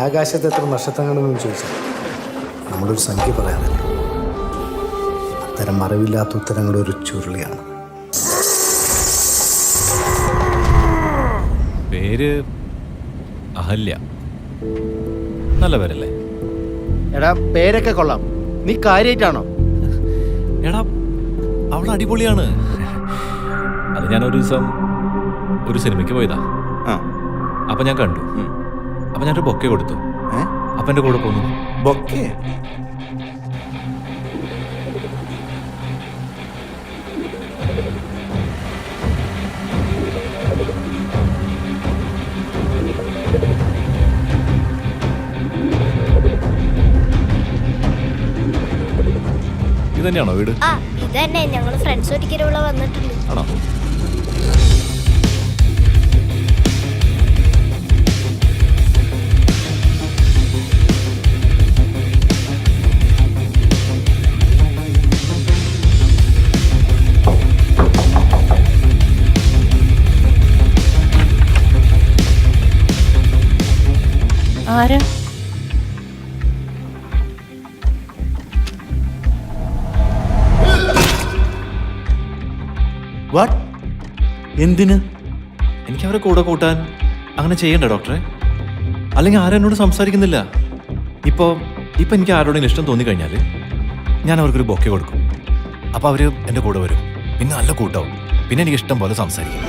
ആകാശത്ത് എത്ര നക്ഷത്രങ്ങളെന്ന് ചോദിച്ചാൽ നമ്മളൊരു സംഖ്യ പറയാറില്ല. അത്തരം അറിവില്ലാത്ത ഉത്തരങ്ങളുടെ ഒരു ചുരുളിയാണ്. പേര് അഹല്യ, നല്ല പേരല്ലേ? എടാ പേരൊക്കെ കൊള്ളാം, നീ കാര്യമായിട്ടാണോ? എടാ അവൾ അടിപൊളിയാണ്. അത് ഞാനൊരു ദിവസം ഒരു സിനിമയ്ക്ക് പോയതാ. അപ്പൊ ഞാൻ കണ്ടു. അപ്പൊ ഞാനൊരു ബൊക്കെ കൊടുത്തു. അപ്പൊ എന്റെ കൂടെ പോന്നു. ബൊക്കെ? ഇത് തന്നെയാണോ വീട്? ഇത് തന്നെ. ഞങ്ങള് ഫ്രണ്ട്സ് ഒരിക്കലും ഇവിടെ വന്നിട്ടുണ്ട്. ആണോ? ആരാ? വാട്ട്? എന്തിന്? എനിക്ക് അവരെ കൂടെ കൂട്ടാൻ അങ്ങനെ ചെയ്യണ്ട ഡോക്ടറെ. അല്ലെങ്കിൽ ആരും എന്നോട് സംസാരിക്കുന്നില്ല. ഇപ്പൊ എനിക്ക് ആരോടെങ്കിലും ഇഷ്ടം തോന്നിക്കഴിഞ്ഞാൽ ഞാൻ അവർക്കൊരു ബൊക്കെ കൊടുക്കും. അപ്പൊ അവര് എൻ്റെ കൂടെ വരും. പിന്നെ നല്ല കൂട്ടാവും. പിന്നെ എനിക്ക് ഇഷ്ടം പോലെ സംസാരിക്കും.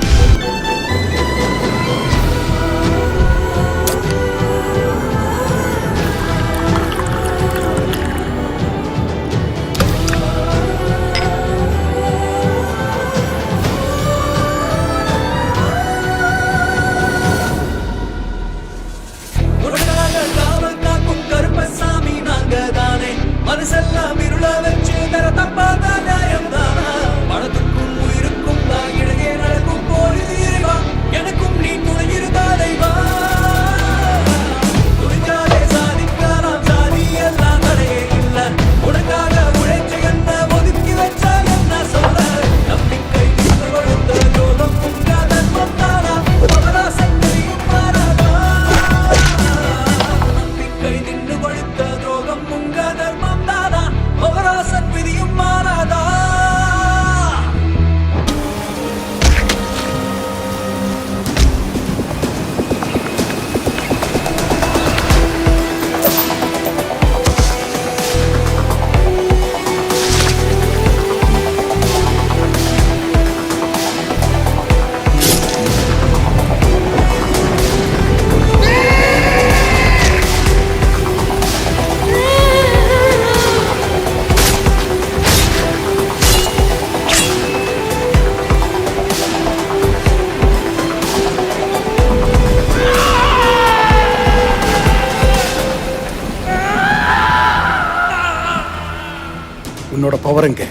உன்னோட பவர் எங்க?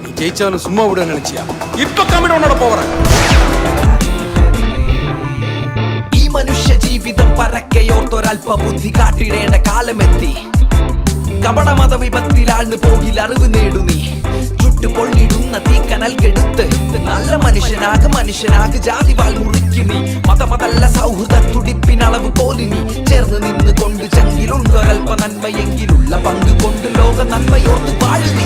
நீ ஜெயிச்சாலும் சும்மா விட நினைச்சியா? இப்ப கம்மிட உன்னோட பவர். ഈ മനുഷ്യ ജീവിതം പരക്കയോർത്തൊരൽപ ബുദ്ധി കാട്ടിടേണ്ട കാലമെത്തി. കപട മതവിപത്തിലാഴ്ന്നു പോകിൽ അറിവ് നേടു നീ. ചുട്ടുപൊള്ളിടുന്ന തീക്കനൽ കെടുത്ത് നല്ല മനുഷ്യനാക് ജാതി വാൽ മുറിക്കു നീ. മതമതല്ല സൗഹൃദ തുടിപ്പിനളവ് പോലി നീ. ചേർന്ന് നിന്ന് കൊണ്ട് ചങ്കിലുണ്ടൊരൽപ നന്മയെങ്കിലുള്ള പങ്ക് കൊണ്ട് ലോക നന്മയോർത്ത് വാഴു നീ.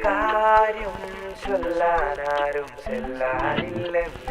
കാര്യം ചൊല്ലാനാരും ചെല്ലാനില്ലെന്ന്